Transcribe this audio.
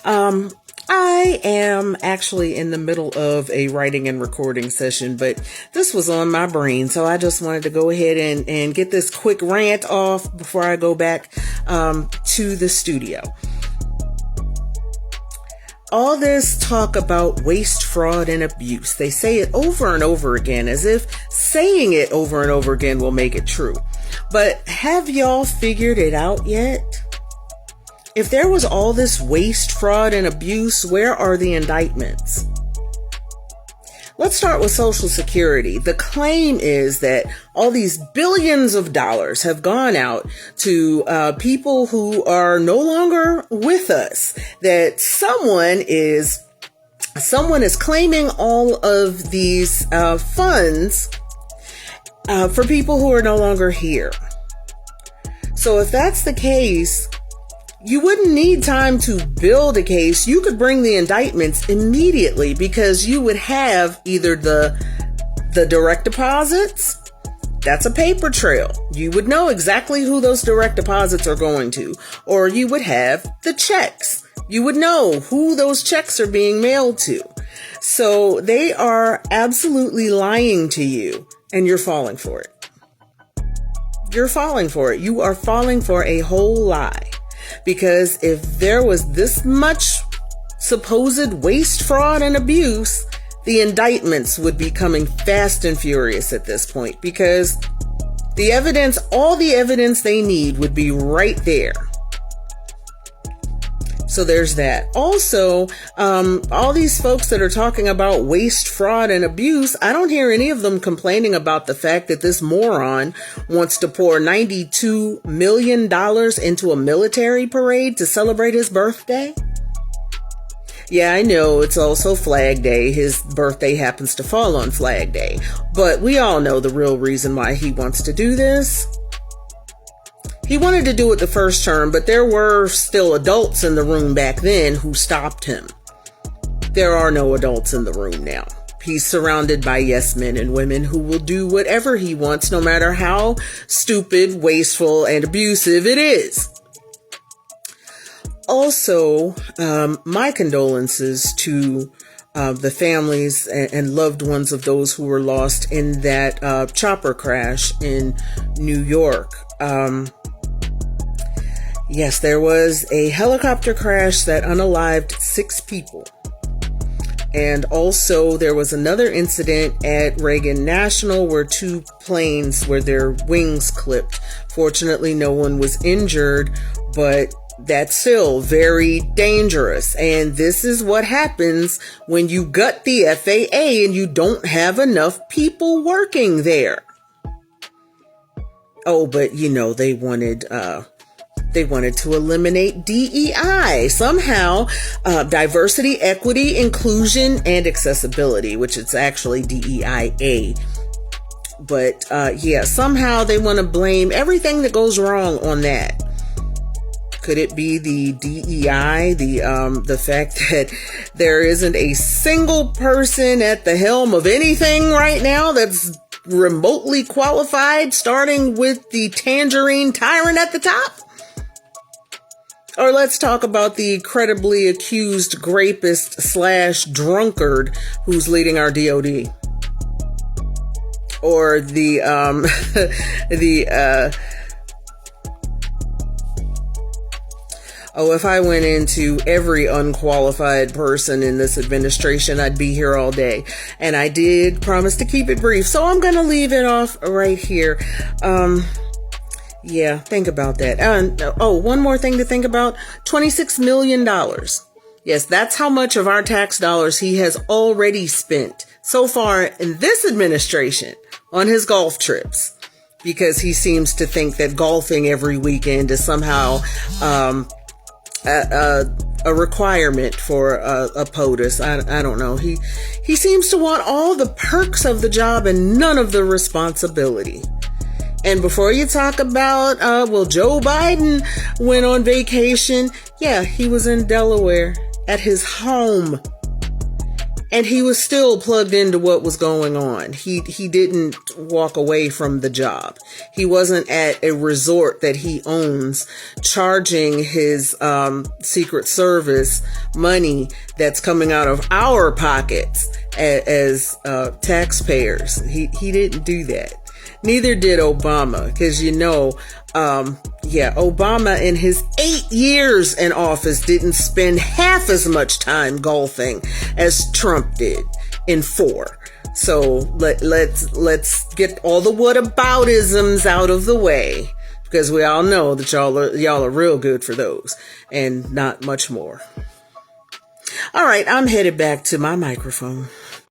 I am actually in the middle of a writing and recording session, but this was on my brain, so I just wanted to go ahead and get this quick rant off before I go back to the studio. All this talk about waste, fraud, and abuse, they say it over and over again as if saying it over and over again will make it true. But have y'all figured it out yet? If there was all this waste, fraud, and abuse, where are the indictments? Let's start with Social Security. The claim is that all these billions of dollars have gone out to people who are no longer with us, that someone is claiming all of these funds for people who are no longer here. So if that's the case, you wouldn't need time to build a case. You could bring the indictments immediately because you would have either the direct deposits. That's a paper trail. You would know exactly who those direct deposits are going to. Or you would have the checks. You would know who those checks are being mailed to. So they are absolutely lying to you, and you're falling for it. You're falling for it. You are falling for a whole lie. Because if there was this much supposed waste, fraud, and abuse, the indictments would be coming fast and furious at this point, because the evidence, all the evidence they need would be right there. So there's that. Also, all these folks that are talking about waste, fraud, and abuse, I don't hear any of them complaining about the fact that this moron wants to pour $92 million into a military parade to celebrate his birthday. Yeah, I know it's also Flag Day. His birthday happens to fall on Flag Day. But we all know the real reason why he wants to do this. He wanted to do it the first term, but there were still adults in the room back then who stopped him. There are no adults in the room now. He's surrounded by yes men and women who will do whatever he wants, no matter how stupid, wasteful, and abusive it is. Also, my condolences to the families and loved ones of those who were lost in that chopper crash in New York. Yes, there was a helicopter crash that unalived 6 people. And also there was another incident at Reagan National where 2 planes were their wings clipped. Fortunately, no one was injured, but that's still very dangerous. And this is what happens when you gut the FAA and you don't have enough people working there. Oh, but you know, they wanted to eliminate DEI somehow, diversity, equity, inclusion, and accessibility, which is actually DEIA. But yeah, somehow they want to blame everything that goes wrong on that. Could it be the DEI, the fact that there isn't a single person at the helm of anything right now that's remotely qualified, starting with the tangerine tyrant at the top? Or let's talk about the credibly accused rapist / drunkard who's leading our DOD. Or if I went into every unqualified person in this administration, I'd be here all day. And I did promise to keep it brief, so I'm going to leave it off right here. Yeah, think about that. One more thing to think about. $26 million. Yes, that's how much of our tax dollars he has already spent so far in this administration on his golf trips, because he seems to think that golfing every weekend is somehow a requirement for a POTUS. I don't know. He seems to want all the perks of the job and none of the responsibility. And before you talk about, Joe Biden went on vacation. Yeah, he was in Delaware at his home. And he was still plugged into what was going on. He didn't walk away from the job. He wasn't at a resort that he owns charging his Secret Service money that's coming out of our pockets as taxpayers. He didn't do that. Neither did Obama, because Obama in his 8 years in office didn't spend half as much time golfing as Trump did in 4. So let's get all the whataboutisms out of the way, because we all know that y'all are real good for those and not much more. All right, I'm headed back to my microphone.